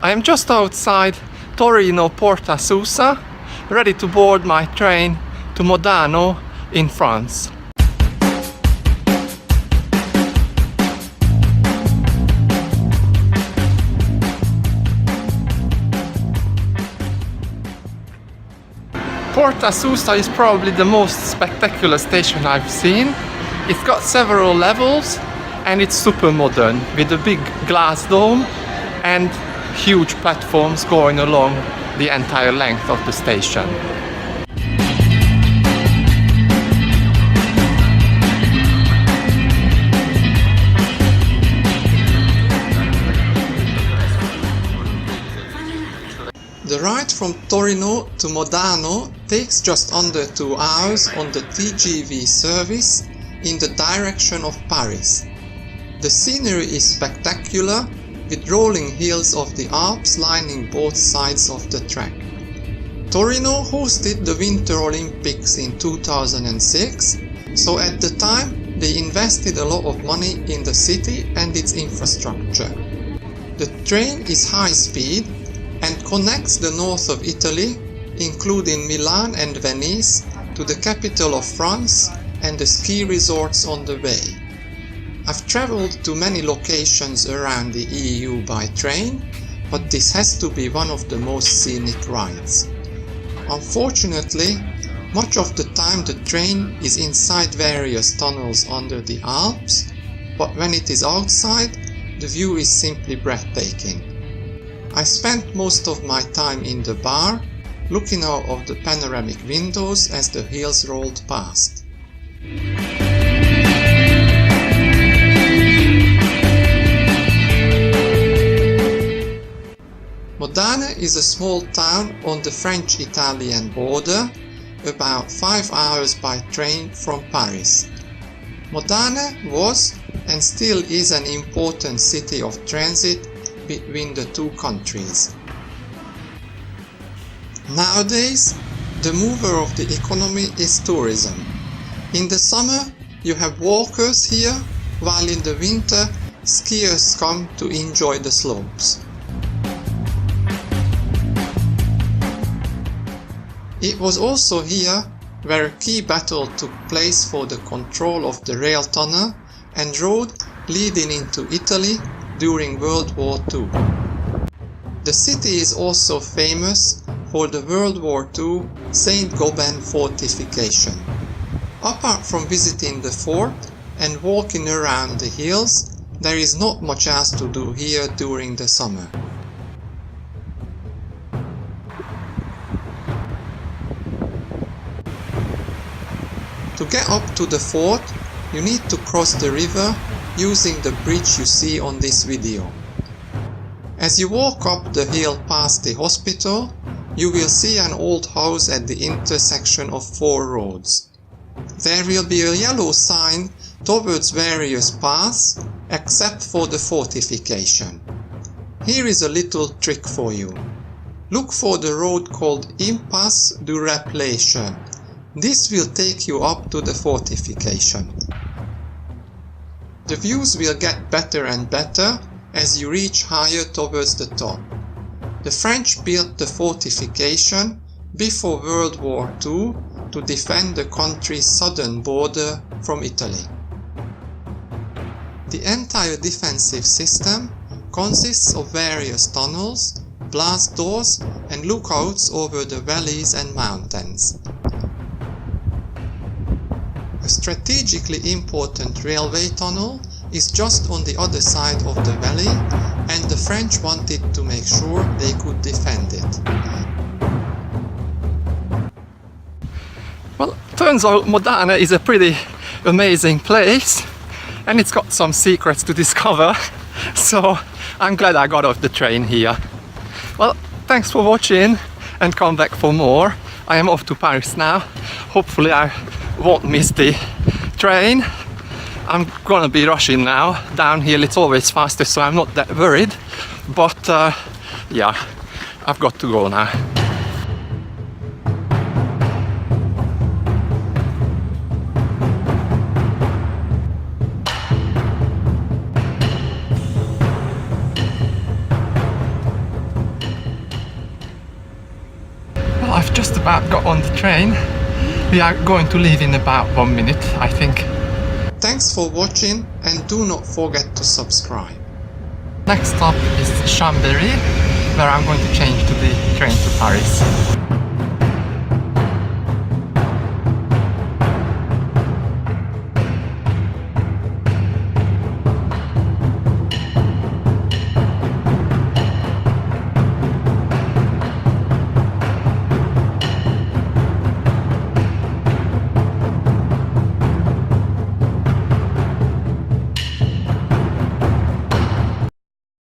I am just outside Torino Porta Susa, ready to board my train to Modane in France. Porta Susa is probably the most spectacular station I've seen. It's got several levels and it's super modern with a big glass dome and huge platforms going along the entire length of the station. The ride from Torino to Modane takes just under 2 hours on the TGV service in the direction of Paris. The scenery is spectacular, with rolling hills of the Alps lining both sides of the track. Torino hosted the Winter Olympics in 2006, so at the time they invested a lot of money in the city and its infrastructure. The train is high speed and connects the north of Italy, including Milan and Venice, to the capital of France and the ski resorts on the way. I've travelled to many locations around the EU by train, but this has to be one of the most scenic rides. Unfortunately, much of the time the train is inside various tunnels under the Alps, but when it is outside, the view is simply breathtaking. I spent most of my time in the bar, looking out of the panoramic windows as the hills rolled past. Modane is a small town on the French-Italian border, about 5 hours by train from Paris. Modane was and still is an important city of transit between the two countries. Nowadays, the mover of the economy is tourism. In the summer, you have walkers here, while in the winter, skiers come to enjoy the slopes. It was also here where a key battle took place for the control of the rail tunnel and road leading into Italy during World War II. The city is also famous for the World War II Saint-Gobain fortification. Apart from visiting the fort and walking around the hills, there is not much else to do here during the summer. To get up to the fort, you need to cross the river using the bridge you see on this video. As you walk up the hill past the hospital, you will see an old house at the intersection of 4 roads. There will be a yellow sign towards various paths, except for the fortification. Here is a little trick for you. Look for the road called Impasse du Replétion. This will take you up to the fortification. The views will get better and better as you reach higher towards the top. The French built the fortification before World War II to defend the country's southern border from Italy. The entire defensive system consists of various tunnels, blast doors and lookouts over the valleys and mountains. A strategically important railway tunnel is just on the other side of the valley, and the French wanted to make sure they could defend it. Well, turns out Modane is a pretty amazing place, and it's got some secrets to discover, so I'm glad I got off the train here. Well, thanks for watching, and come back for more. I am off to Paris now. Hopefully I won't miss the train. I'm gonna be rushing now. Downhill it's always faster, so I'm not that worried. But yeah, I've got to go now. got on the train. We are going to leave in about 1 minute, I think. Thanks for watching and do not forget to subscribe. Next stop is Chambéry, where I'm going to change to the train to Paris.